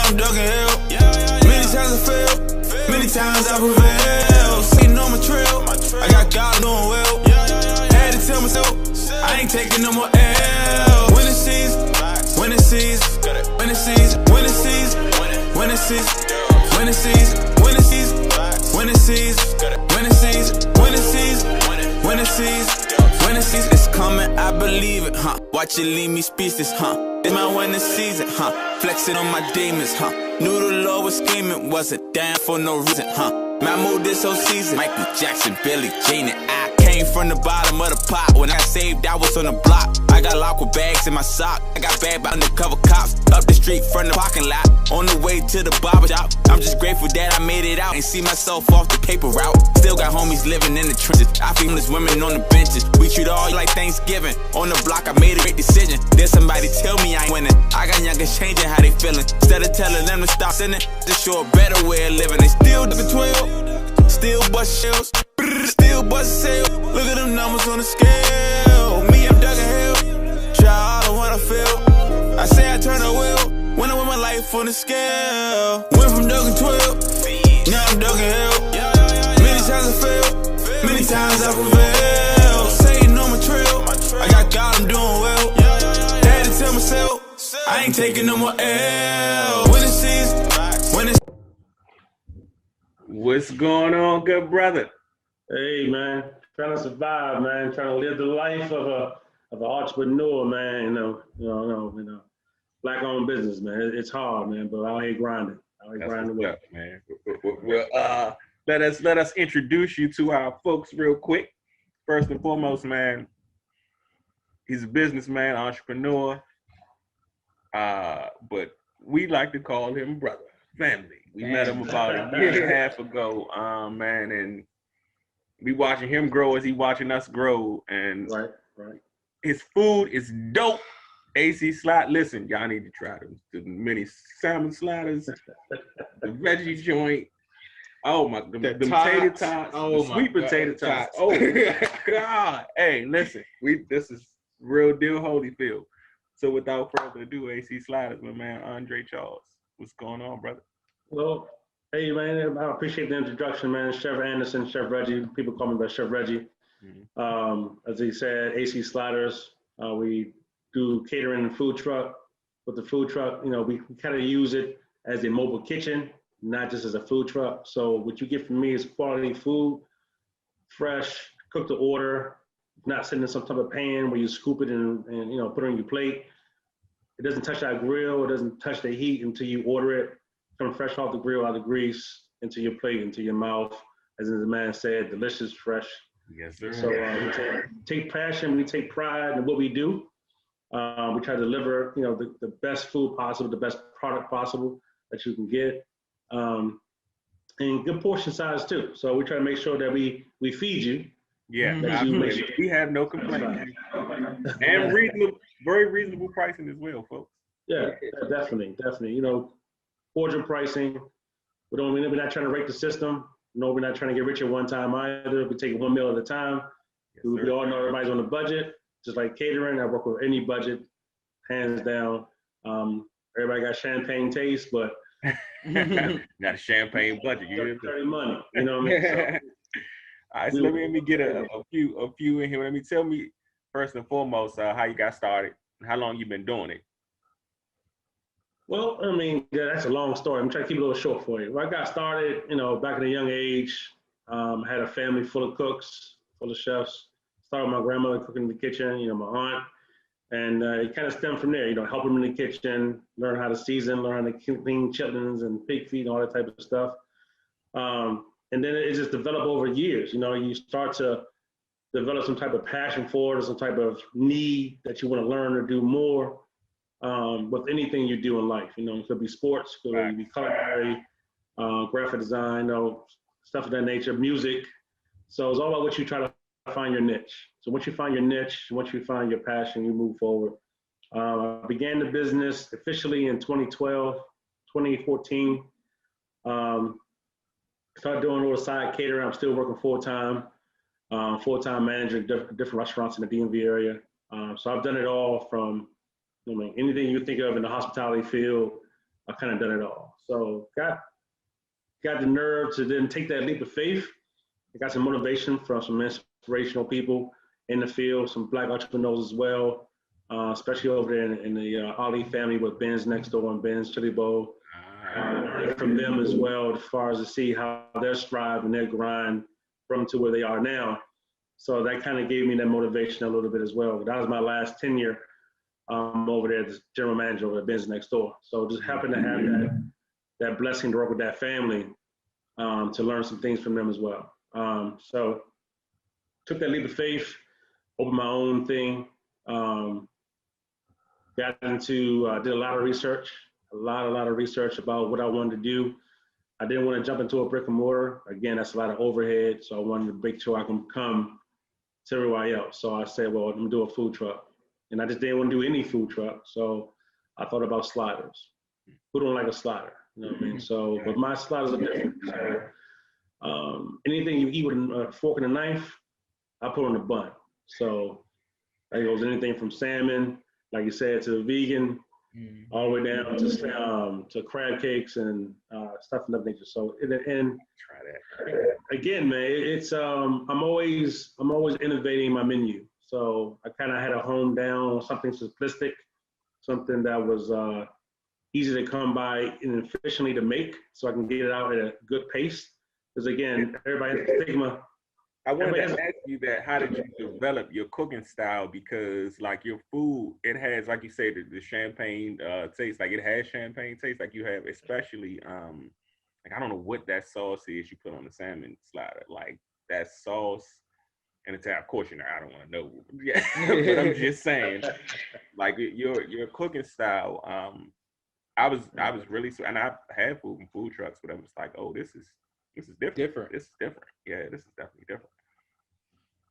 I'm ducking hell. Many times I fail, many times I prevail. Sitting on my trail, I got God doing well. Had to tell myself, I ain't taking no more L. When it season, when it season, when it season, when it season, when it season, when it season, when it season, when it season, when it season, when it season, when it season, when it season, it's coming, I believe it, huh? Watch it leave me speechless, huh? It's my winning season, huh? Flexing on my demons, huh? Knew the Lord was scheming, wasn't down for no reason, huh? My mood this whole season, Michael Jackson, Billie Jean, and I came from the bottom of the pot. When I saved, I was on the block. I got locked with bags in my sock. I got bagged by undercover cops. Up the street from the parking lot. On the way to the barber shop. I'm just grateful that I made it out and see myself off the paper route. Still got homies living in the trenches. I feel homeless women on the benches. We treat all like Thanksgiving. On the block, I made a great decision. There's somebody tell me I ain't winning. I got youngers changing how they feeling. Instead of telling them to stop sinning, just show a better way of living. They still dipping 12. Still bust shells. Still bust sale. Look at them numbers on the scale. Me, I'm ducking hell. Try all of what I feel. I say I turn a wheel. When I win my life on the scale. Went from ducking 12. Now I'm ducking hell. Many times I fail. Many times I prevail. Sitting on my trail. I got God, I'm doing well. Had to tell myself, I ain't taking no more L. When it season, when it's. What's going on, good brother? Hey man, trying to survive, man. Trying to live the life of an entrepreneur, man. You know, black-owned business, man. It's hard, man, but out here grinding. Away, man. Well, let us introduce you to our folks real quick. First and foremost, man, he's a businessman, entrepreneur, but we like to call him brother, family. We met him about a year and a half ago, man, and we watching him grow as he watching us grow, and right. His food is dope. AC slide. Listen, y'all need to try the mini salmon sliders, the veggie joint. Oh my, the potato tots, the sweet potato tots. Oh my God! Hey, listen, this is real deal Holyfield. So without further ado, AC sliders, my man Andre Charles. What's going on, brother? Well, hey man, I appreciate the introduction, man. Chef Anderson, Chef Reggie. People call me by Chef Reggie. Mm-hmm. As he said, AC Sliders. We do catering and food truck. With the food truck, you know, we kind of use it as a mobile kitchen, not just as a food truck. So what you get from me is quality food, fresh, cooked to order, not sitting in some type of pan where you scoop it and you know, put it on your plate. It doesn't touch our grill. It doesn't touch the heat until you order it. Come fresh off the grill, out of the grease, into your plate, into your mouth. As the man said, delicious, fresh. Yes, sir. So we take passion, we take pride in what we do. We try to deliver, you know, the best food possible, the best product possible that you can get, and good portion size too. So we try to make sure that we feed you. Yeah, we have no complaints. And very reasonable pricing as well, folks. Yeah, definitely. You know, cordial pricing. We're not trying to rake the system. No, we're not trying to get rich at one time either. We take one meal at a time. Yes, we all know everybody's on a budget. Just like catering, I work with any budget, hands down. Everybody got champagne taste, but not a champagne budget. You dirty money, you know what I mean? So, all right, so let me get a few in here. Let me tell me first and foremost how you got started, and how long you been doing it. Well, I mean, that's a long story. I'm trying to keep it a little short for you. When I got started, you know, back at a young age, had a family full of cooks, full of chefs. Started with my grandmother cooking in the kitchen, you know, my aunt, and it kind of stemmed from there. You know, help them in the kitchen, learn how to season, learn how to clean chitlins and pig feet and all that type of stuff. And then it just developed over years. You know, you start to develop some type of passion for it, or some type of need that you want to learn or do more with anything you do in life. You know, it could be sports, it could be culinary, graphic design, you know, stuff of that nature, music. So it's all about what you try to find your niche. So once you find your niche, once you find your passion, you move forward. I began the business officially in 2012, 2014. Started doing a little side catering. I'm still working full-time manager at different restaurants in the DMV area. So I've done it all from anything you think of in the hospitality field, I've kind of done it all. So got the nerve to then take that leap of faith. I got some motivation from some inspirational people in the field, some Black entrepreneurs as well, especially over there in the Ali family with Ben's Next Door and Ben's Chili Bowl. Learning from them as well, as far as to see how they're strive and their grind from to where they are now. So that kind of gave me that motivation a little bit as well. That was my last tenure over there as general manager over at Ben's Next Door. So just happened to have that blessing to work with that family to learn some things from them as well. So took that leap of faith, opened my own thing, got into, did a lot of research about what I wanted to do. I didn't want to jump into a brick and mortar. Again, that's a lot of overhead. So I wanted to make sure I can come to everybody else. So I said, well, I'm gonna do a food truck. And I just didn't want to do any food truck. So I thought about sliders. Who don't like a slider? You know what I mean? So, but my sliders are different. So anything you eat with a fork and a knife, I put on the bun. So that goes anything from salmon, like you said, to vegan, all the way down to crab cakes and stuff of that nature. So and try that again, man. It's I'm always innovating my menu. So I kind of had a hone down on something simplistic, something that was easy to come by and efficiently to make, so I can get it out at a good pace. Because again, everybody has a stigma. I wanted to ask you that. How did you develop your cooking style? Because like your food, it has, like you said, the champagne taste. Like it has champagne taste. Like you have, especially like I don't know what that sauce is you put on the salmon slider. Like that sauce, and it's of course I don't want to know. Yeah, but I'm just saying, like your cooking style. I was really, and I've had food in food trucks, but I was like, oh, this is different. This is different. Yeah, this is definitely different.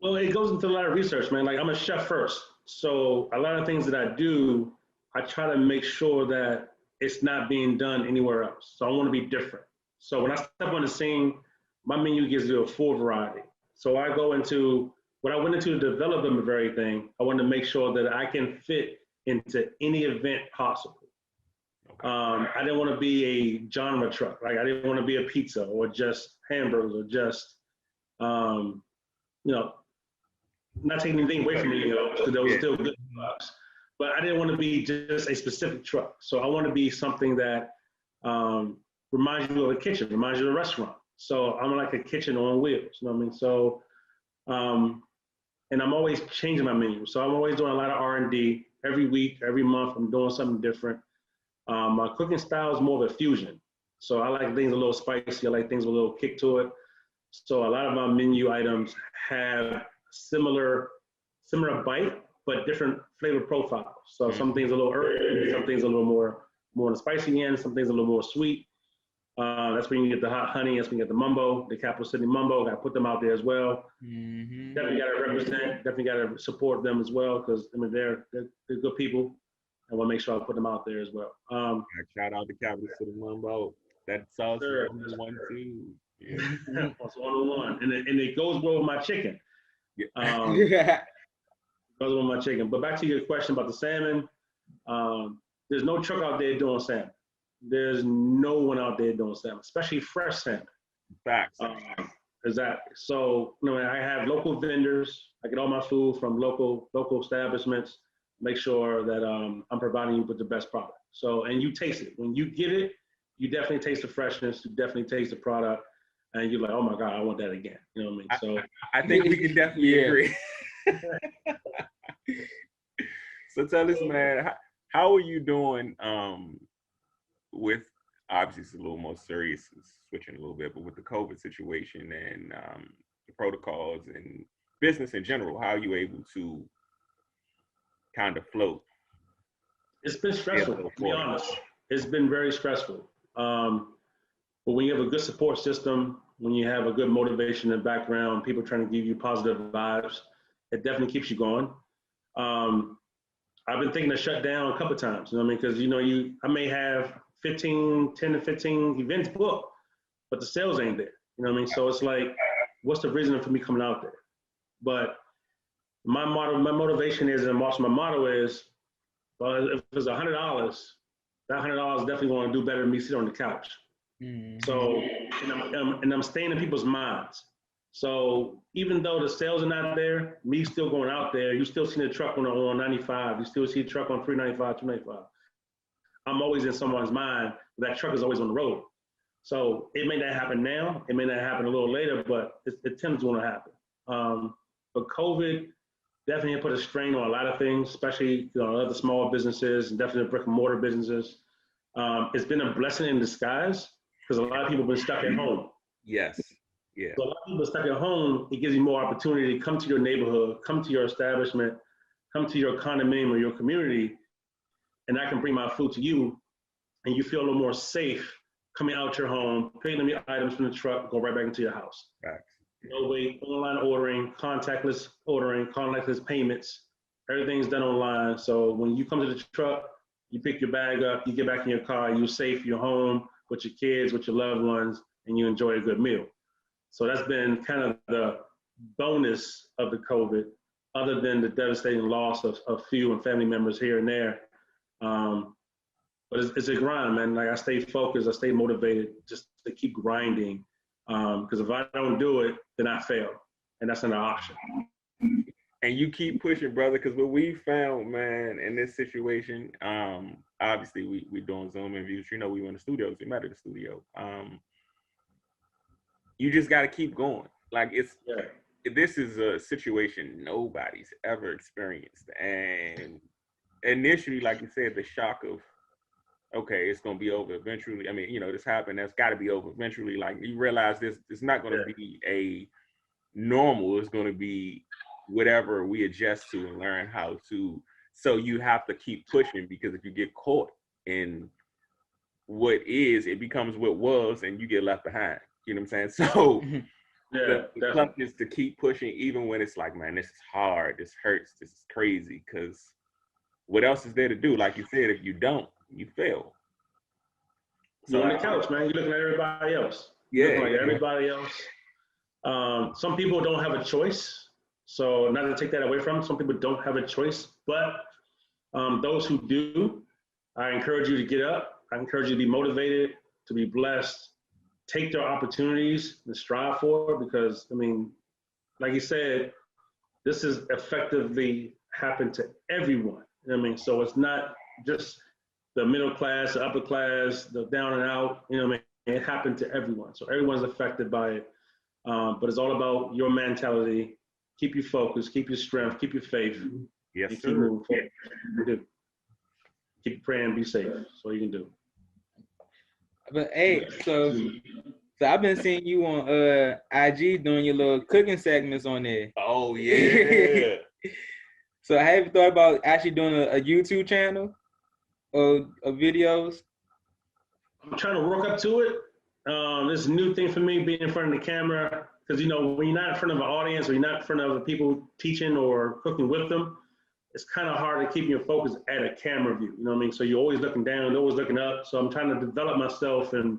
Well, it goes into a lot of research, man. Like I'm a chef first. So a lot of things that I do, I try to make sure that it's not being done anywhere else. So I want to be different. So when I step on the scene, my menu gives you a full variety. So I go into, what I went into to develop the very thing, I want to make sure that I can fit into any event possible. I didn't want to be a genre truck. Like I didn't want to be a pizza or just hamburgers or just, not taking anything away from me, because there was still good trucks. But I didn't want to be just a specific truck. So I want to be something that reminds you of a kitchen, reminds you of a restaurant. So I'm like a kitchen on wheels, you know what I mean? So, and I'm always changing my menu. So I'm always doing a lot of R&D every week, every month. I'm doing something different. My cooking style is more of a fusion. So I like things a little spicy. I like things with a little kick to it. So a lot of my menu items have similar bite, but different flavor profiles. So some things a little earthy, some things a little more on the spicy end, some things a little more sweet. That's when you get the hot honey. That's when you get the mumbo, the capital city mumbo. Got to put them out there as well. Definitely got to represent. Definitely got to support them as well, because I mean they're good people. I want to make sure I put them out there as well. Shout out to Capital City Mumbo. That sauce is 1-2. Yeah. It's 101, and it goes well with my chicken. Yeah. Goes well with my chicken. But back to your question about the salmon. There's no truck out there doing salmon. There's no one out there doing salmon, especially fresh salmon. Facts. Exactly. So I have local vendors. I get all my food from local establishments. Make sure that I'm providing you with the best product. So, and you taste it. When you get it, you definitely taste the freshness. You definitely taste the product, and you're like, oh my God, I want that again. You know what I mean? So I think we can definitely agree. So tell us, man, how are you doing with, obviously it's a little more serious, switching a little bit, but with the COVID situation and the protocols and business in general, how are you able to kind of float? It's been stressful, to be honest. It's been very stressful. But when you have a good support system, when you have a good motivation and background, people trying to give you positive vibes, it definitely keeps you going. I've been thinking to shut down a couple of times, you know what I mean? Because, I may have 10 to 15 events booked, but the sales ain't there, you know what I mean? So it's like, what's the reason for me coming out there? But my motivation is, and my motto is, well, if it's $100, that $100 is definitely going to do better than me sitting on the couch. Mm-hmm. So, and I'm staying in people's minds. So even though the sales are not there, me still going out there, you still see the truck on 95, you still see the truck on 395, 295. I'm always in someone's mind. That truck is always on the road. So it may not happen now, it may not happen a little later, but it tends to want to happen. But COVID definitely put a strain on a lot of things, especially other small businesses and definitely brick and mortar businesses. It's been a blessing in disguise because a lot of people have been stuck at home. Yes. Yeah. So a lot of people stuck at home, it gives you more opportunity to come to your neighborhood, come to your establishment, come to your condominium or your community, and I can bring my food to you, and you feel a little more safe coming out your home, picking up your items from the truck, go right back into your house. Right. No wait, online ordering, contactless payments, everything's done online. So when you come to the truck, you pick your bag up, you get back in your car, you're safe, you're home with your kids, with your loved ones, and you enjoy a good meal. So that's been kind of the bonus of the COVID, other than the devastating loss of few and family members here and there. But it's a grind, man. Like I stay focused, I stay motivated just to keep grinding. Because if I don't do it, then I fail. And that's not an option. And you keep pushing, brother, because what we found, man, in this situation, obviously we doing Zoom interviews. We were in the studio, we met at the studio. You just got to keep going. Like this is a situation nobody's ever experienced. And initially, like you said, the shock of, okay, it's going to be over eventually. I mean, this happened. That's got to be over eventually. Like you realize it's not going to be a normal. It's going to be whatever we adjust to and learn how to. So you have to keep pushing, because if you get caught in what is, it becomes what was, and you get left behind. You know what I'm saying? So the club is to keep pushing, even when it's like, man, this is hard. This hurts. This is crazy. Because what else is there to do? Like you said, if you don't, you fail. So you're on the couch, man. You're looking at everybody else. Yeah. You're looking like everybody else. Some people don't have a choice. So not to take that away from them, some people don't have a choice. But those who do, I encourage you to get up. I encourage you to be motivated, to be blessed. Take their opportunities and strive for it, because, I mean, like you said, this is effectively happened to everyone. You know what I mean? So it's not just the middle class, the upper class, the down and out. You know what I mean? It happened to everyone. So everyone's affected by it. But it's all about your mentality. Keep your focus, keep your strength, keep your faith. Yes, and sir. keep moving forward. Keep praying, be safe. That's all you can do. But hey, so I've been seeing you on IG doing your little cooking segments on there. Oh yeah. So have you thought about actually doing a YouTube channel or videos? I'm trying to work up to it. This is a new thing for me, being in front of the camera, because when you're not in front of an audience, or you're not in front of the people teaching or cooking with them, it's kind of hard to keep your focus at a camera view. You know what I mean? So you're always looking down, you're always looking up. So I'm trying to develop myself and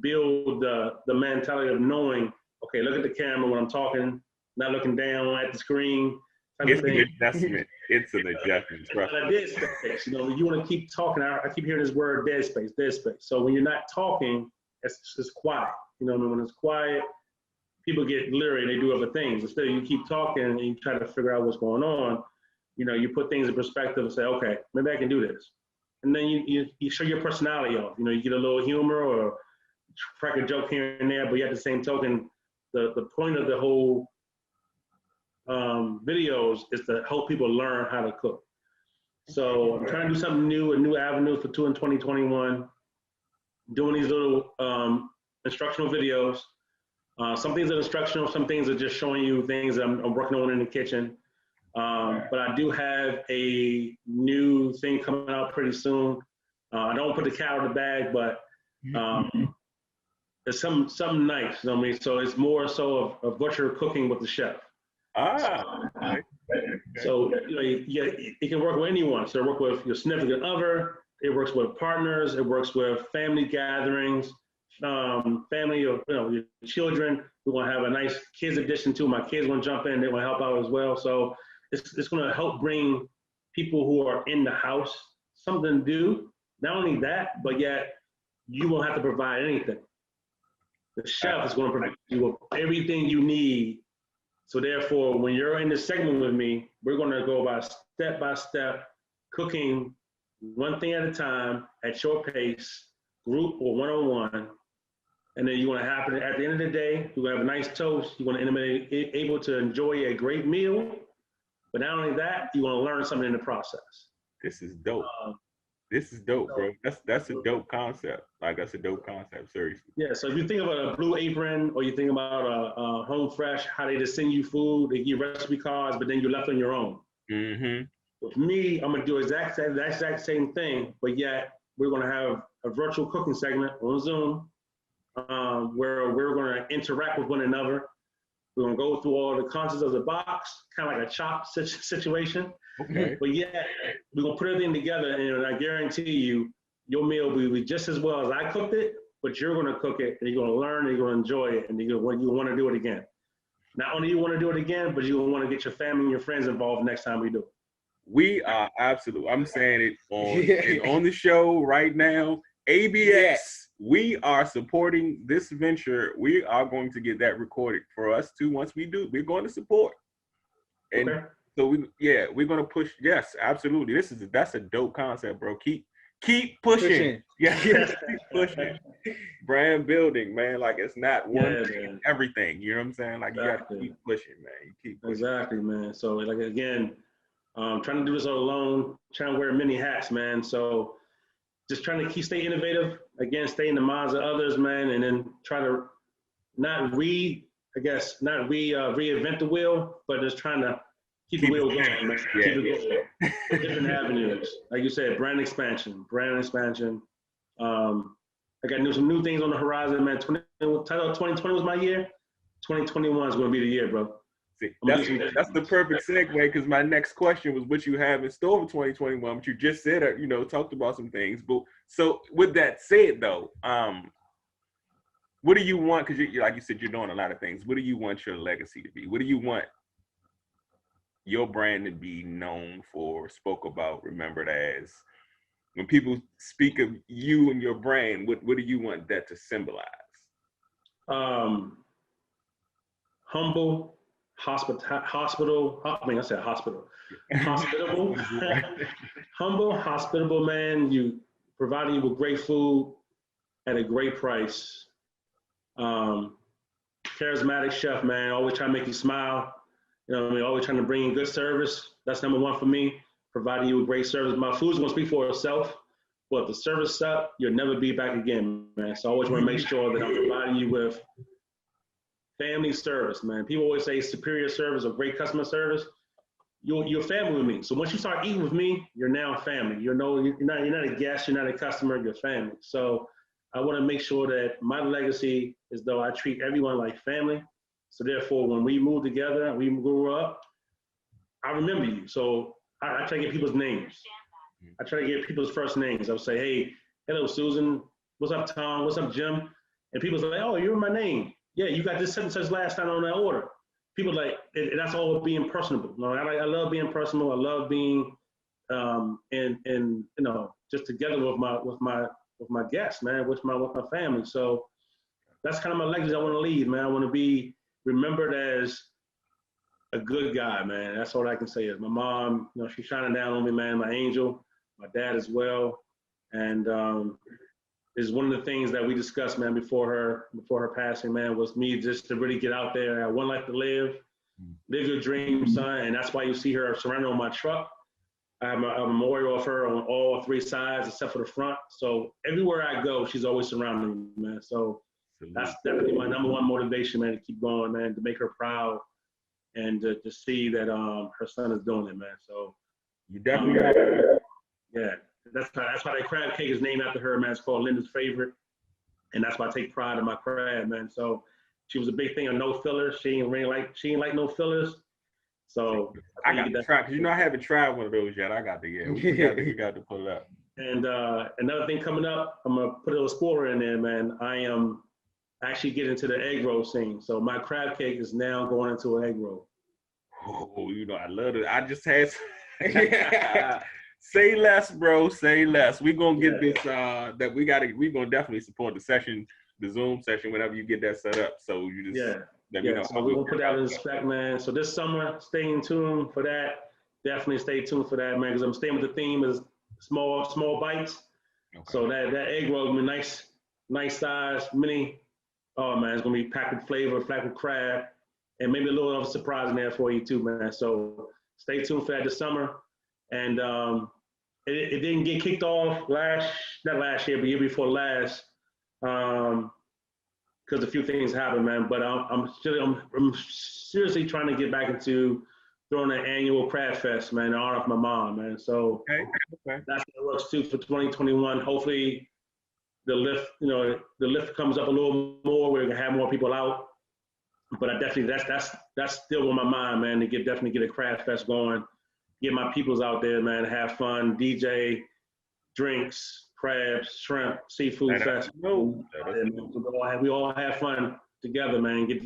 build the mentality of knowing, okay, look at the camera when I'm talking, not looking down at the screen. It's an adjustment. It's an adjustment. Dead space. You want to keep talking. I keep hearing this word, dead space, dead space. So when you're not talking, it's quiet. You know what I mean? When it's quiet, people get leery and they do other things. Instead, you keep talking and you try to figure out what's going on. You put things in perspective and say, okay, maybe I can do this. And then you show your personality off. You get a little humor or crack a joke here and there, but yet at the same token, the point of the whole videos is to help people learn how to cook. So I'm trying to do something new, a new avenue for 2021, doing these little instructional videos. Some things are instructional, some things are just showing you things that I'm working on in the kitchen. But I do have a new thing coming out pretty soon. I don't put the cat in the bag, but it's something nice. You know what I mean? So it's more so of what you're cooking with the chef. Okay. So it can work with anyone. So it works with your significant other. It works with partners. It works with family gatherings, family of your children. We want to have a nice kids edition too. My kids want to jump in. They want to help out as well. So it's going to help bring people who are in the house something to do, Not only that, but yet you won't have to provide anything. The chef is going to provide you with everything you need. So therefore, when you're in this segment with me, we're going to go by step, cooking one thing at a time at your pace, group or one-on-one. And then you're going to have, at the end of the day, you're going to have a nice toast. You're going to be able to enjoy a great meal. But not only that, you're going to learn something in the process. This is dope. This is dope, bro. That's a dope concept. Like, that's a dope concept, seriously. Yeah, so if you think about a Blue Apron or you think about a Home Fresh, how they just send you food, they give you recipe cards, but then you're left on your own. Mm-hmm. With me, I'm going to do the exact same thing, but yet we're going to have a virtual cooking segment on Zoom where we're going to interact with one another. We're going to go through all the contents of the box, kind of like a chop situation. Okay. But yeah, we're going to put everything together, and I guarantee you, your meal will be just as well as I cooked it, but you're going to cook it, and you're going to learn, and you're going to enjoy it, and you want to do it again. Not only you want to do it again, but you want to get your family and your friends involved next time we do it. We are absolutely, I'm saying it on the show right now, ABS, we are supporting this venture. We are going to get that recorded for us too. Once we do, we're going to support. And so we're going to push. Yes, absolutely. That's a dope concept, bro. Keep pushing. Yeah, keep pushing. Brand building, man. Like, it's not one thing, everything. You know what I'm saying? Like, you got to keep pushing, man. You keep pushing. Exactly, man. So, like, again, trying to do this all alone, trying to wear many hats, man. So just trying to stay innovative, again, stay in the minds of others, man, and then try to not reinvent the wheel, but just trying to keep the wheel going, man. Keep it going. Different avenues. Like you said, brand expansion. I got some new things on the horizon, man. 2020 was my year. 2021 is going to be the year, bro. See, that's the perfect segue, because my next question was what you have in store for 2021, but you just said, talked about some things. But so with that said, though, what do you want? Because like you said, you're doing a lot of things. What do you want your legacy to be? What do you want your brand to be known for, spoke about, remembered as? When people speak of you and your brand, what do you want that to symbolize? Humble. Hospitable, humble, hospitable, man. You providing you with great food at a great price. Charismatic chef, man. Always trying to make you smile. You know what I mean? Always trying to bring in good service. That's number one for me. Providing you with great service. My food's gonna speak for itself. But if the service sucks, you'll never be back again, man. So I always want to make sure that I'm providing you with family service, man. People always say superior service or great customer service. You're family with me. So once you start eating with me, you're now family. You're not a guest, you're not a customer, you're family. So I want to make sure that my legacy is though I treat everyone like family. So therefore, when we move together and we grew up, I remember you. So I try to get people's names. I try to get people's first names. I'll say, hey, hello, Susan. What's up, Tom? What's up, Jim? And people's like, oh, you're my name. Yeah, you got this such and such last time on that order. People like, that's all being personable. You know, I love being personal. I love being, just together with my guests, man, with my family. So that's kind of my legacy I want to leave, man. I want to be remembered as a good guy, man. That's all I can say is my mom, she's shining down on me, man. My angel, my dad as well, and is one of the things that we discussed, man, before her passing, man, was me just to really get out there. I had one life to live your dream, son, and that's why you see her surrounded on my truck. I have a memorial of her on all three sides except for the front. So everywhere I go, she's always surrounding me, man. So that's definitely my number one motivation, man, to keep going, man, to make her proud and to see that her son is doing it, man. So you definitely got it. Yeah. That's why that crab cake is named after her, man. It's called Linda's Favorite. And that's why I take pride in my crab, man. So she was a big thing of no fillers. She ain't like no fillers. So I got to try, because I haven't tried one of those yet. I got to, we got to pull it up. And another thing coming up, I'm going to put a little spoiler in there, man. I am actually getting into the egg roll scene. So my crab cake is now going into an egg roll. Oh, I love it. I just had Say less, bro. Say less. We're gonna get this. We're gonna definitely support the session, the Zoom session, whenever you get that set up. So you just let me know. So we're gonna put that in the spec, man. So this summer, stay in tune for that. Definitely stay tuned for that, man. Because I'm staying with the theme is small bites. Okay. So that egg roll gonna be nice size, mini. Oh man, it's gonna be packed with flavor, packed with crab, and maybe a little of a surprise in there for you too, man. So stay tuned for that this summer. And it didn't get kicked off not last year, but year before last, because a few things happened, man. But I'm seriously trying to get back into throwing an annual crab fest, man, in honor of my mom, man. So that's what it works too for 2021. Hopefully the lift comes up a little more. We're gonna have more people out. But I definitely that's still on my mind, man. To definitely get a crab fest going, get my peoples out there, man. Have fun, DJ, drinks, crabs, shrimp, seafood festival. We all have fun together, man. Get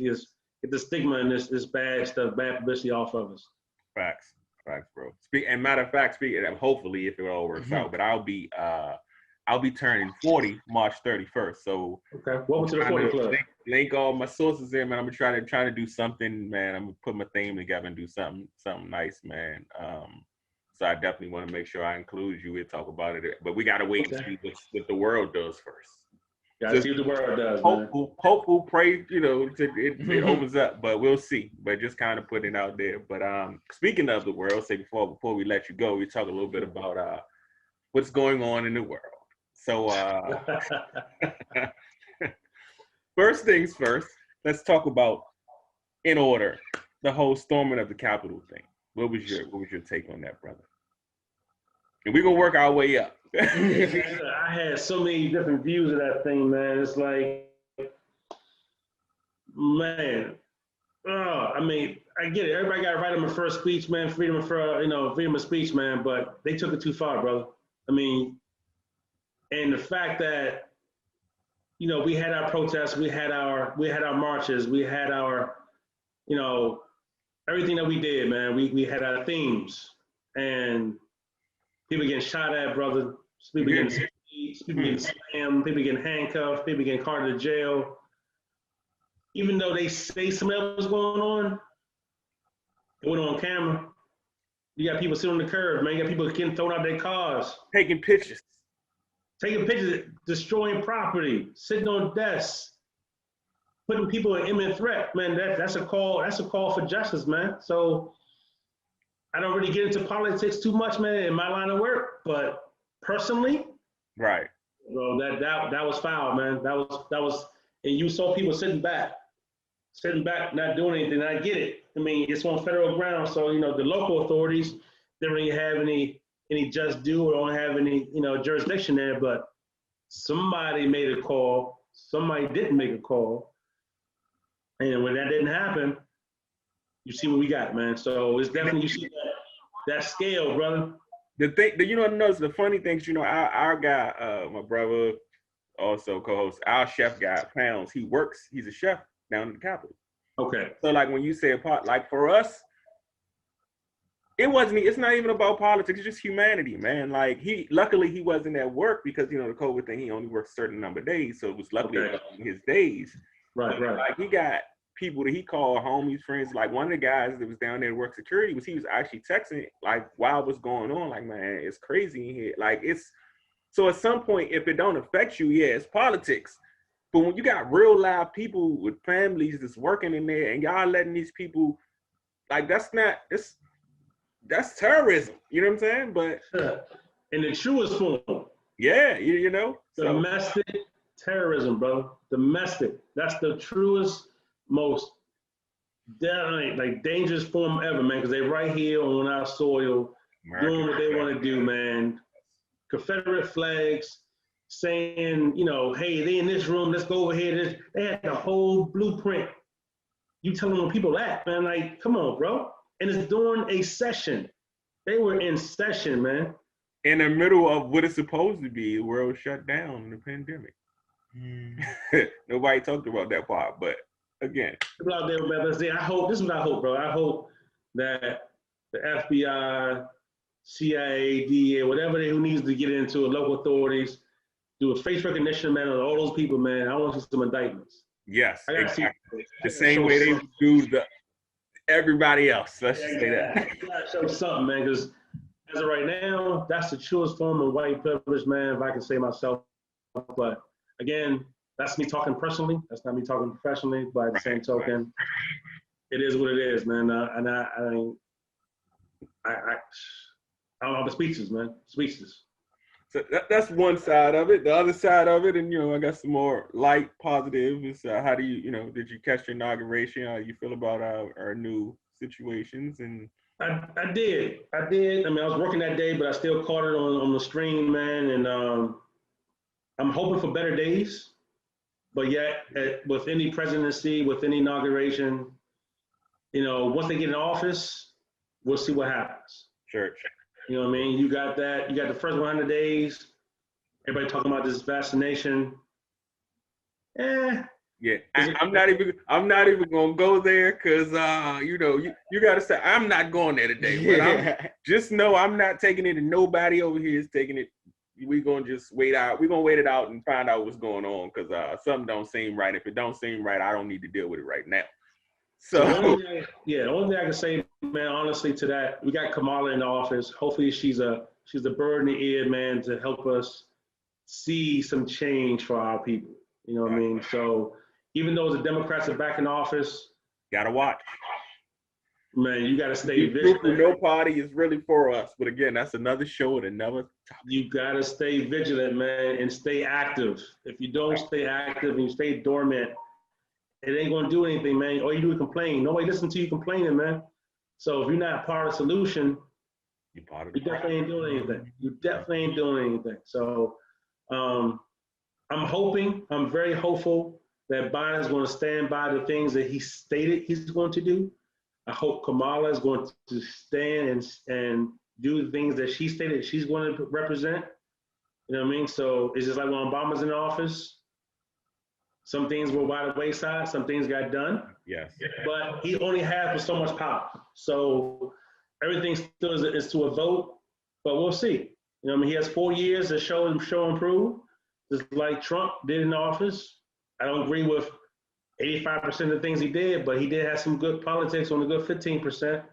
the stigma and this bad stuff, bad publicity off of us. Facts, bro. And matter of fact, hopefully if it all works out, but I'll be turning 40 March 31st. So welcome to the 40 Club. Link all my sources in, man. I'm gonna try to do something, man. I'm gonna put my theme together and do something nice, man. So I definitely want to make sure I include you and talk about it. But we gotta wait and see what the world does first. Gotta see what the world does, hopeful, pray, it opens up, but we'll see. But just kind of putting it out there. But speaking of the world, say before we let you go, we talk a little bit about what's going on in the world. So first things first, let's talk about, in order, the whole storming of the Capitol thing. What was your take on that, brother? And we're gonna work our way up. I had so many different views of that thing, man. It's like, man, I mean, I get it. Everybody got right on the first speech, man. Freedom of speech, man. But they took it too far, brother. I mean, and the fact that, we had our protests, we had our marches, we had our, everything that we did, man. We had our themes, and people getting shot at, brother. People getting slammed, people getting handcuffed, people getting carted to jail. Even though they say something else was going on, it went on camera. You got people sitting on the curb, man. You got people getting thrown out their cars. Taking pictures, destroying property, sitting on desks, putting people in imminent threat, man. That's a call for justice, man. So I don't really get into politics too much, man, in my line of work, but personally, right. Well, that was foul, man. That was, and you saw people sitting back, not doing anything. I get it. I mean, it's on federal ground, so the local authorities didn't really have any just due or don't have any jurisdiction there. But somebody made a call, somebody didn't make a call, and when that didn't happen, you see what we got, man. So it's definitely, you see that scale, brother. The thing, notice the funny things, our guy, my brother, also co-host, our chef guy, Pounds, he's a chef down in the Capitol. Okay. So like when you say like for us, it's not even about politics, it's just humanity, man. Like luckily he wasn't at work because, the COVID thing, he only worked a certain number of days. So it was luckily his days. Right. Like he got people that he called homies, friends. Like one of the guys that was down there to work security he was actually texting like while what's going on. Like, man, it's crazy in here. Like so at some point, if it don't affect you, it's politics. But when you got real live people with families that's working in there and y'all letting these people, like that's terrorism. You know what I'm saying? But in the truest form. Yeah, Domestic terrorism, bro. Domestic. That's the truest, most dangerous form ever, man, because they right here on our soil doing what they want to do, man. Confederate flags saying, hey, they in this room, let's go over here. They had the whole blueprint. You telling people that, man, like, come on, bro. And it's during a session. They were in session, man. In the middle of what is supposed to be the world shut down in the pandemic. Nobody talked about that part, but again. People out there, this is what I hope, bro. I hope that the FBI, CIA, DA, whatever who needs to get into it, local authorities, do a face recognition, man, on all those people, man. I want to see some indictments. Yes, exactly. The same way they do everybody else. Let's just say that. You gotta show something, man, because as of right now, that's the truest form of white privilege, man, if I can say myself. But again, that's me talking personally. That's not me talking professionally. But at the same token, it is what it is, man. I'm speechless, man. Speechless. So that's one side of it. The other side of it, and I got some more light positive is how do you, did you catch your inauguration? How you feel about our new situations? And I did. I mean, I was working that day, but I still caught it on the stream, man. And I'm hoping for better days. But yet, with any presidency, with any inauguration, once they get in office, we'll see what happens. Sure. You know what I mean? You got that. You got the first 100 days. Everybody talking about this vaccination. Yeah, I'm not even gonna go there because you gotta say I'm not going there today. But just know I'm not taking it, and nobody over here is taking it. We're gonna just wait out. We're gonna wait it out and find out what's going on because something don't seem right. If it don't seem right, I don't need to deal with it right now. So the only thing I can say, man, honestly, to that, we got Kamala in office. Hopefully, she's a bird in the ear, man, to help us see some change for our people. You know what I mean? So even though the Democrats are back in office, gotta watch. Man, you gotta stay vigilant. No party is really for us, but again, that's another show and another topic. You gotta stay vigilant, man, and stay active. If you don't stay active and you stay dormant, it ain't gonna do anything, man. All you do is complain. Nobody listens to you complaining, man. So if you're not part of the solution, you definitely ain't doing anything. You definitely ain't doing anything. So I'm very hopeful that Biden is going to stand by the things that he stated he's going to do. I hope Kamala is going to stand and do the things that she stated she's going to represent. You know what I mean? So it's just like when Obama's in office. Some things were by the wayside, some things got done. Yes. But he only has so much power. So everything still is to a vote, but we'll see. You know what I mean? He has 4 years to show and prove, just like Trump did in office. I don't agree with 85% of the things he did, but he did have some good politics on a good 15%.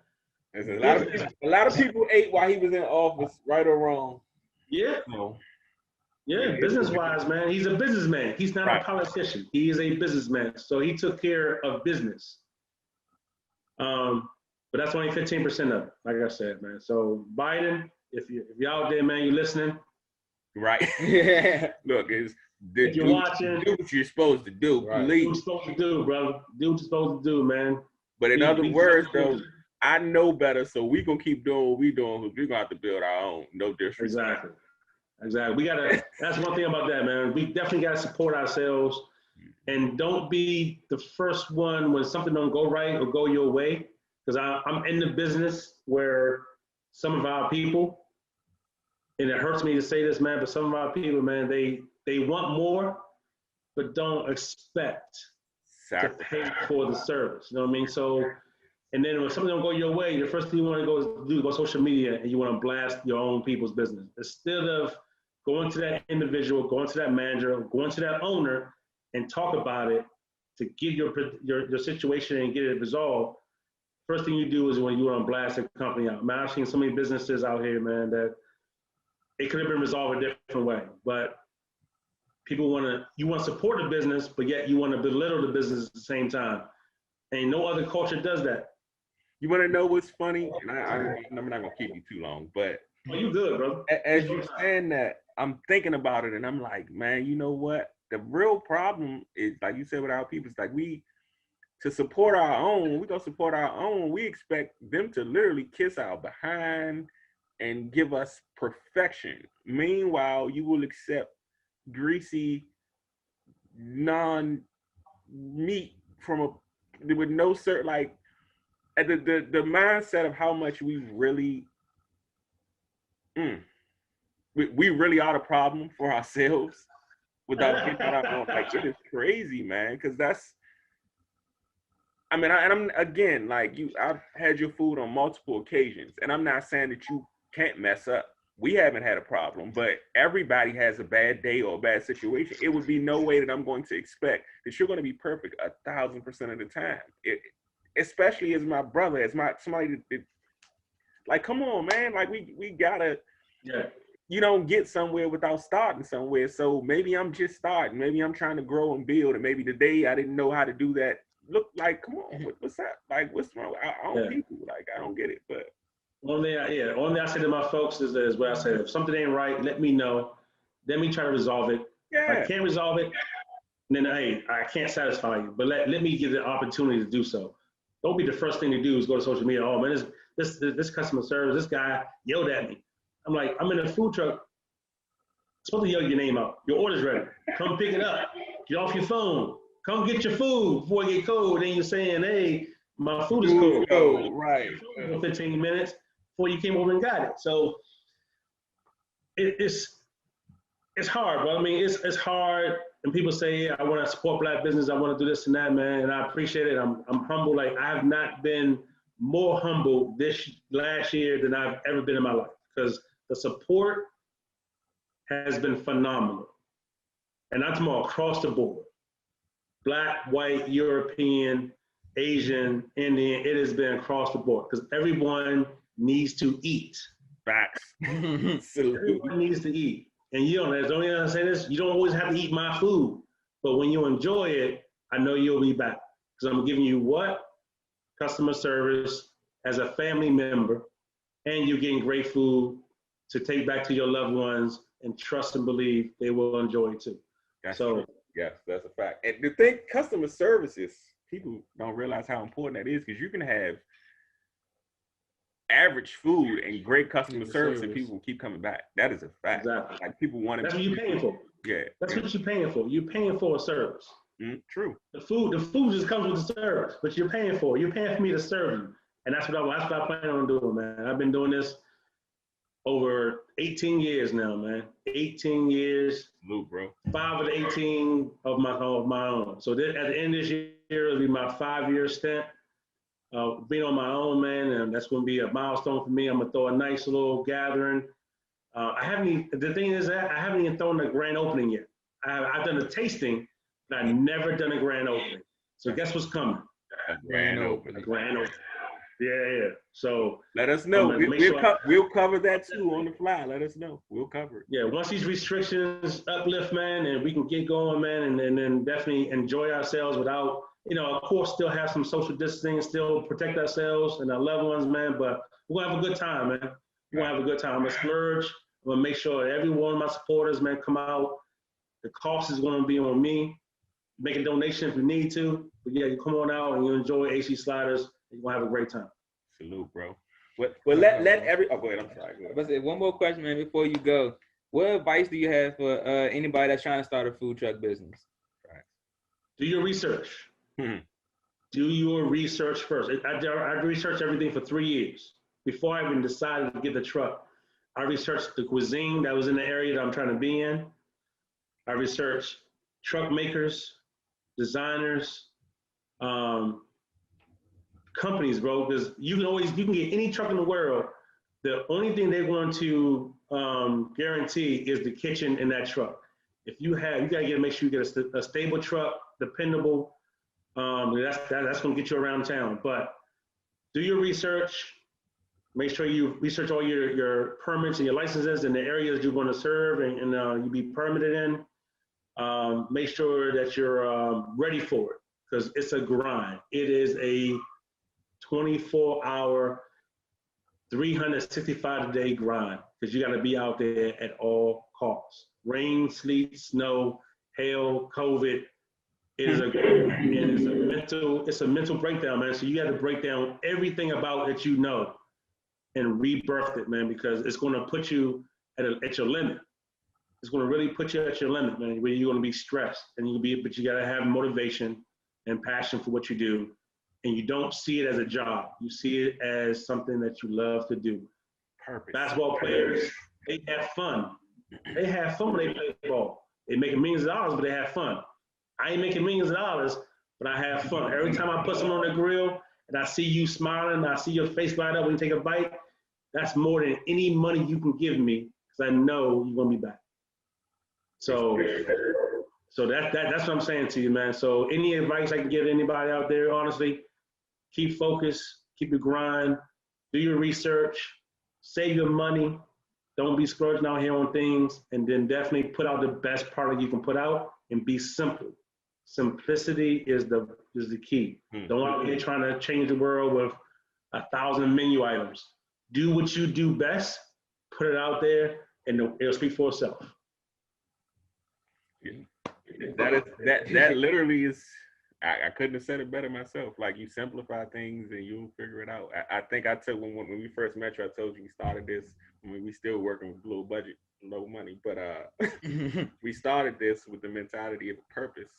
A lot of people ate while he was in office, right or wrong. Yeah. So, business-wise, man, he's a businessman. He's not a politician. He is a businessman. So he took care of business. But that's only 15% of it, like I said, man. So Biden, if you're out there, man, you're listening. Right. Look, if you're watching, do what you're supposed to do. Right. Do what you're supposed to do, brother. Do what you're supposed to do, man. But in other words, though, I know better, so we're going to keep doing what we're doing because we're going to have to build our own. No disrespect. Exactly. That's one thing about that, man. We definitely got to support ourselves and don't be the first one when something don't go right or go your way. Because I'm in the business where some of our people, and it hurts me to say this, man, but some of our people, man, they want more, but don't expect to pay for the service. You know what I mean? So, and then when something don't go your way, the first thing you want to go is social media and you want to blast your own people's business. Instead of going to that individual, going to that manager, going to that owner and talk about it to get your situation and get it resolved, first thing you do is when you want to blast a company out. Man, I've seen so many businesses out here, man, that it could have been resolved a different way. But people you want to support the business, but yet you want to belittle the business at the same time. And no other culture does that. You want to know what's funny? And I'm not going to keep you too long, but you good, bro. As you're saying that, I'm thinking about it and I'm like, man, you know what? The real problem is, like you said with our people, it's like to support our own, we go support our own, we expect them to literally kiss our behind and give us perfection. Meanwhile, you will accept greasy, non-meat with no certain, like, the mindset of how much we really, we really are the problem for ourselves without getting out. Like, it is crazy, man, because that's, I'm again, like I've had your food on multiple occasions, and I'm not saying that you can't mess up. We haven't had a problem, but everybody has a bad day or a bad situation. It would be no way that I'm going to expect that you're going to be perfect 1,000% of the time. Especially as my brother, as somebody that, like, come on, man. Like, we gotta, you don't get somewhere without starting somewhere. So maybe I'm just starting. Maybe I'm trying to grow and build. And maybe today I didn't know how to do that. Look, like, come on, what's up? Like, what's wrong? I don't people. Like, I don't get it, but. Only thing I say to my folks is what I say. If something ain't right, let me know. Let me try to resolve it. If I can't resolve it, then hey, I can't satisfy you. But let me give the opportunity to do so. Don't be the first thing to do is go to social media. Oh man, this customer service, this guy yelled at me. I'm like, I'm in a food truck. I'm supposed to yell your name out. Your order's ready. Come pick it up. Get off your phone. Come get your food before it get cold. Then you're saying, hey, my food is cold. Oh, right. 15 minutes before you came over and got it. So it's hard, but I mean, it's hard. And people say, I want to support Black business. I want to do this and that, man. And I appreciate it. I'm humble. Like, I have not been more humble this last year than I've ever been in my life, because the support has been phenomenal. And that's more across the board. Black, white, European, Asian, Indian, it has been across the board, because everyone needs to eat. Facts. Everyone needs to eat. And you know, there's only I say this, you don't always have to eat my food, but when you enjoy it, I know you'll be back. Because I'm giving you what? Customer service as a family member, and you're getting great food to take back to your loved ones, and trust and believe they will enjoy it too. That's true. Yes, that's a fact. And the thing, customer service is, people don't realize how important that is, because you can have average food and great customer service, and people will keep coming back. That is a fact. Exactly. Like, people want to. That's what you're paying for. Yeah. That's what you're paying for. You're paying for a service. True. The food just comes with the service, but you're paying for it. You're paying for me to serve you, and that's what I plan on doing, man. I've been doing this over 18 years now, man. 18 years. Salute, bro. 5 of the 18 of my own. So at the end of this year, it'll be my 5-year stint. Being on my own, man, and that's going to be a milestone for me. I'm going to throw a nice little gathering. The thing is that I haven't even thrown a grand opening yet. I've done a tasting, but I've never done a grand opening. So guess what's coming? A grand opening. A grand opening. Yeah. So let us know. We'll cover that too on the fly. Let us know. We'll cover it. Yeah, once these restrictions uplift, man, and we can get going, man, and then definitely enjoy ourselves without, of course, still have some social distancing, still protect ourselves and our loved ones, man. But we're gonna have a good time, man. We're gonna have a good time. I'm gonna splurge. I'm gonna make sure every one of my supporters, man, come out. The cost is gonna be on me. Make a donation if you need to. But yeah, you come on out and you enjoy AC Sliders. You're gonna have a great time. Salute, bro. Well, let every. Oh, go ahead. I'm sorry. But say one more question, man, before you go. What advice do you have for anybody that's trying to start a food truck business? Right. Do your research. Do your research first. I researched everything for 3 years before I even decided to get the truck. I researched the cuisine that was in the area that I'm trying to be in. I researched truck makers, designers, companies, bro, because you can get any truck in the world. The only thing they're going to guarantee is the kitchen in that truck. If you gotta make sure you get a stable truck, dependable. That's going to get you around town. But do your research. Make sure you research all your permits and your licenses in the areas you're going to serve and you be permitted in. Make sure that you're ready for it, because it's a grind. It is a 24-hour, 365-day grind, because you got to be out there at all costs. Rain, sleet, snow, hail, COVID. It is it's a mental breakdown, man. So you got to break down everything about it and rebirth it, man, because it's going to put you at your limit. It's going to really put you at your limit, man, where you're going to be stressed, but you got to have motivation and passion for what you do. And you don't see it as a job. You see it as something that you love to do. Perfect. Basketball players, they have fun. They have fun when they play ball. They make millions of dollars, but they have fun. I ain't making millions of dollars, but I have fun. Every time I put something on the grill and I see you smiling, and I see your face light up when you take a bite, that's more than any money you can give me because I know you're gonna be back. So that's what I'm saying to you, man. So any advice I can give anybody out there, honestly, keep focused, keep your grind, do your research, save your money, don't be splurging out here on things, and then definitely put out the best product you can put out and be simple. Simplicity is the key. Don't out here trying to change the world with 1,000 menu items. Do what you do best, put it out there, and it'll speak for itself. That literally is. I couldn't have said it better myself. Like, you simplify things and you'll figure it out. I think I took when we first met you, I told you we started this. I mean, we still working with low budget, low money, but we started this with the mentality of purpose.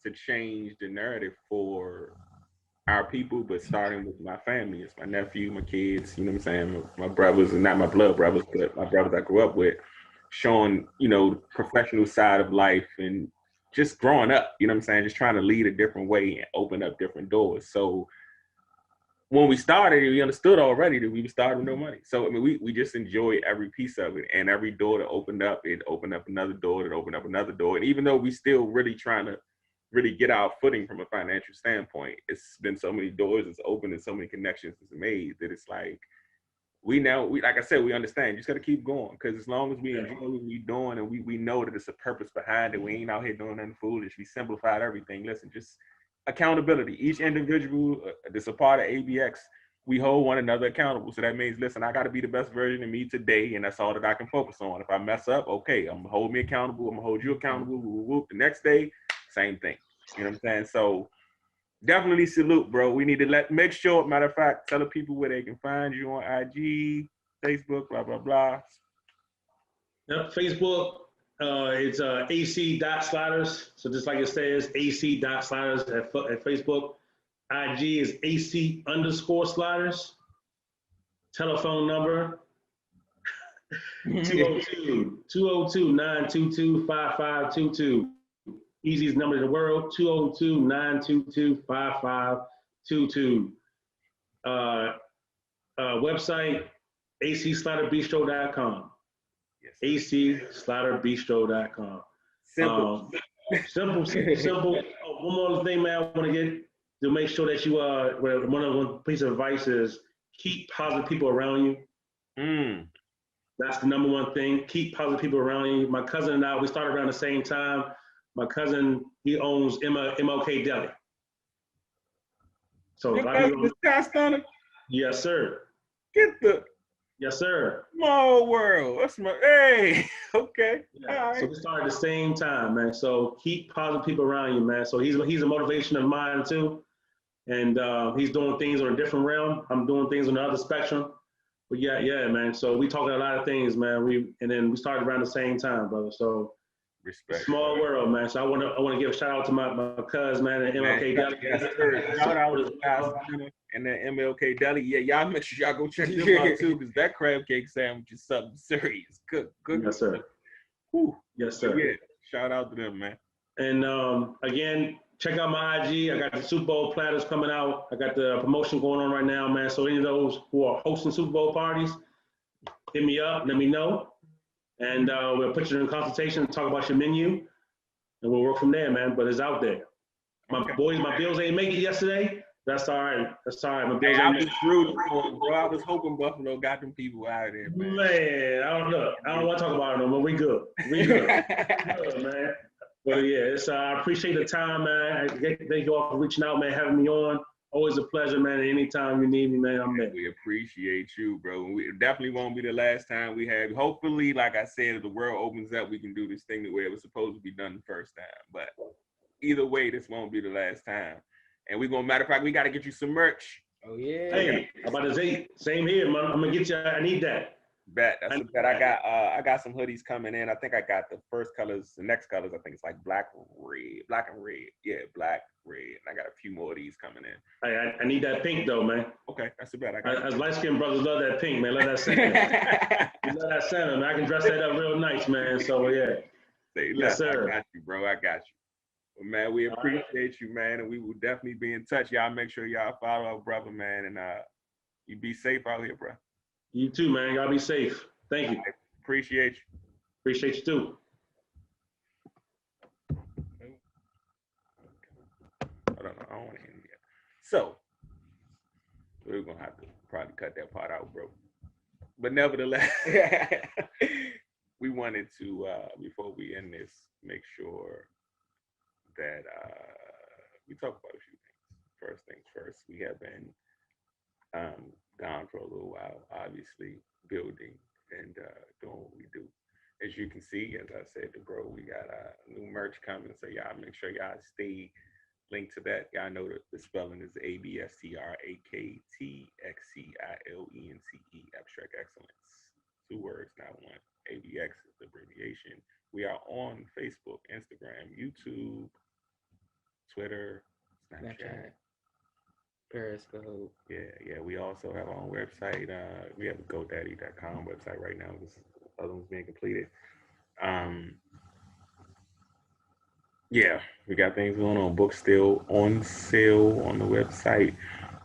To change the narrative for our people, but starting with my family. It's my nephew, my kids, you know what I'm saying? My brothers, and not my blood brothers, but my brothers I grew up with, showing, you know, the professional side of life and just growing up, you know what I'm saying? Just trying to lead a different way and open up different doors. So when we started, we understood already that we started with no money. So, I mean, we just enjoy every piece of it, and every door that opened up, it opened up another door, that opened up another door. And even though we still really trying to really get our footing from a financial standpoint, it's been so many doors it's opened and so many connections it's made that it's like, we like I said, we understand. You just got to keep going, because as long as we enjoy what we're doing and we know that it's a purpose behind it, we ain't out here doing nothing foolish. We simplified everything. Listen, just accountability. Each individual that's a part of ABX, we hold one another accountable. So that means, listen, I got to be the best version of me today, and that's all that I can focus on. If I mess up, okay, I'm going to hold me accountable. I'm going to hold you accountable. Whoop. The next day, same thing. You know what I'm saying? So definitely salute, bro. We need to make sure, matter of fact, tell the people where they can find you on IG, Facebook, blah, blah, blah. Yep, Facebook, it's AC.sliders. So just like it says, AC.sliders at Facebook. IG is AC_sliders. Telephone number, 202-922-5522. Easiest number in the world, 202-922-5522. Website, acsliderbistro.com. Yes. acsliderbistro.com. Simple. Simple. Oh, one more thing, man, I want to get to make sure that you, one piece of advice is keep positive people around you. That's the number one thing. Keep positive people around you. My cousin and I, we started around the same time. My cousin, he owns MLK Deli. So yes, sir. Yes, sir. Small world. That's my okay. Yeah. Right. So we started at the same time, man. So keep positive people around you, man. So he's a motivation of mine too, and he's doing things on a different realm. I'm doing things on the other spectrum. But yeah, man. So we talking a lot of things, man. We started around the same time, brother. So. Respect. Small world, man. So I want to give a shout out to my cousin, man, at MLK Deli. Yes, shout out to the guys and the MLK Deli. Yeah, y'all make sure y'all go check them out too, because that crab cake sandwich is something serious. Good. Yes, sir. Whew. Yes, sir. Yeah, shout out to them, man. And again, check out my IG. I got the Super Bowl platters coming out. I got the promotion going on right now, man. So any of those who are hosting Super Bowl parties, hit me up. Let me know. And we'll put you in consultation and talk about your menu, and we'll work from there, man. But it's out there. My bills ain't make it yesterday. That's all right. My bills ain't make it. Bro. I was hoping Buffalo got them people out of there, man. Man, I don't want to talk about it no more. We good. Good, man. But yeah, I appreciate the time, man. Thank you all for reaching out, man, having me on. Always a pleasure, man. Anytime you need me, man, I'm there. We appreciate you, bro. We definitely won't be the last time we have. Hopefully, like I said, if the world opens up, we can do this thing the way it was supposed to be done the first time. But either way, this won't be the last time. And we're going to, matter of fact, we got to get you some merch. Oh, yeah. Hey, about to say, same here, man. I'm going to get you, I need that. Bet. That's a bet. I got some hoodies coming in. I think I got the first colors, the next colors. I think it's like black and red. Yeah, black, red. And I got a few more of these coming in. Hey, I need that pink though, man. Okay, that's a bet. As light-skinned brothers love that pink, man. Love that center. Love that center, man. I can dress that up real nice, man. So yeah. Yes, sir. I got you, bro. I got you. Well, man, we appreciate you, man, and we will definitely be in touch. Y'all make sure y'all follow our brother, man, and You be safe out here, bro. You too, man. Y'all be safe. Thank you. Appreciate you. Appreciate you too. I don't know. I don't want to end yet. So we're gonna have to probably cut that part out, bro. But nevertheless, we wanted to before we end this, make sure that we talk about a few things. First things first, we have been gone for a little while, obviously building and doing what we do. As you can see, as I said to bro, we got new merch coming, so y'all make sure y'all stay linked to that. Y'all know that the spelling is ABSTRAKTXCILENCE, Abstrakt Xcilence. 2 words, not one. ABX is the abbreviation. We are on Facebook, Instagram, YouTube, Twitter, Snapchat. Periscope. Yeah. We also have our own website. We have a GoDaddy.com website right now. This other one's being completed. Yeah, we got things going on. Books still on sale on the website.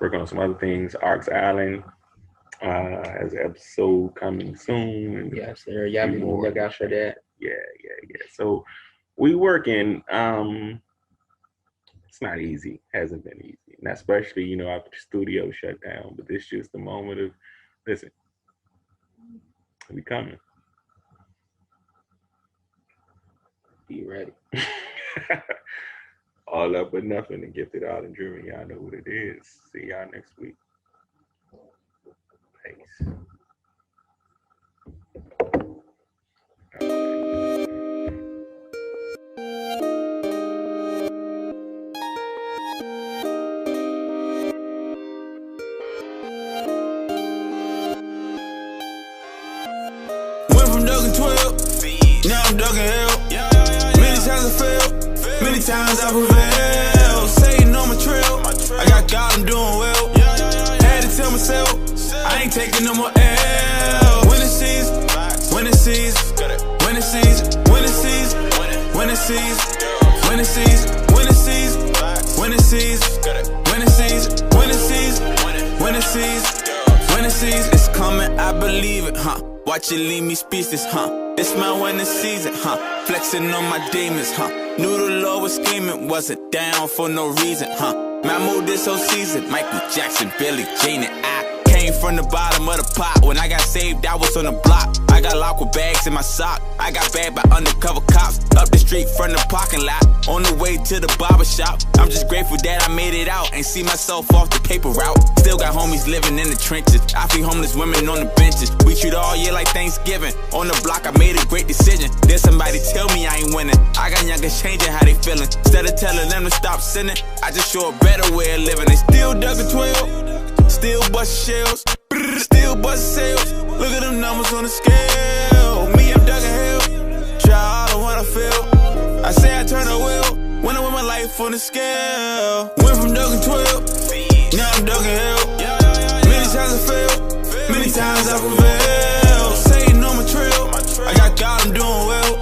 Working on some other things. Abstrakt Xcilence has an episode coming soon. And yes, sir. Y'all be on the lookout for that. Yeah. So we working. It's not easy. Hasn't been easy. And especially, after the studio shut down. But this is just the moment of, listen, we coming. Be ready. All up or nothing and gifted out and driven. Y'all know what it is. See y'all next week. Peace. Went from ducking 12, now I'm ducking hell. Many times I failed, many times I prevailed. Satan on my trail, I got God, I'm doing well. Had to tell myself, I ain't taking no more L. When it sees, when it sees, when it sees, when it sees, when it sees, when it sees, when it sees, when it sees, when it sees, when it sees, when it sees, when it sees, it's coming, I believe it, huh? Watch it leave me speechless, huh? It's my winning season, huh? Flexing on my demons, huh? Knew the Lord was scheming, wasn't down for no reason, huh? My mood this whole season, Michael Jackson, Billie Jean, and I came from the bottom of the pot. When I got saved, I was on the block. I got locked with bags in my sock. I got bagged by undercover cops. Up the street from the parking lot. On the way to the barber shop. I'm just grateful that I made it out and see myself off the paper route. Still got homies living in the trenches. I feed homeless women on the benches. We treat all year like Thanksgiving. On the block, I made a great decision. There's somebody tell me I ain't winning. I got youngers changing how they feeling. Instead of telling them to stop sinning, I just show a better way of living. They still ducking 12. Still bust shells, still bust sales. Look at them numbers on the scale. Me, I'm ducking hell. Try all the one I feel. I say I turn a wheel when I win my life on the scale. Went from ducking 12, now I'm ducking hell. Many times I failed, many times I prevailed. Satan on my trail, I got God, I'm doing well.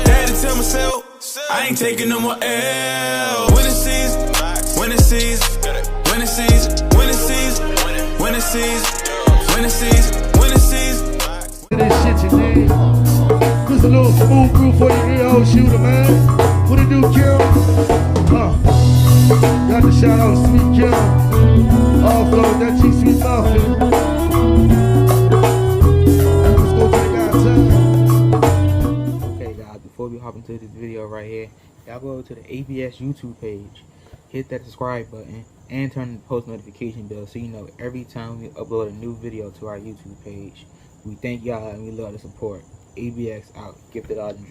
Had to tell myself, I ain't taking no more L. When it sees, when it sees, when it sees, when it sees, when it sees, when it sees, when it sees. This shit you need. Just a little smooth groove for your ear hole shooter, man. What it do, Kim? Got to shout out Sweet Kim. All flow that cheese sweet muffin. Let's go to the guys' time. Okay, guys, before we hop into this video right here, y'all go to the ABS YouTube page. Hit that subscribe button and turn on the post notification bell so you know every time we upload a new video to our YouTube page. We thank y'all and we love the support. ABX out. Gifted out and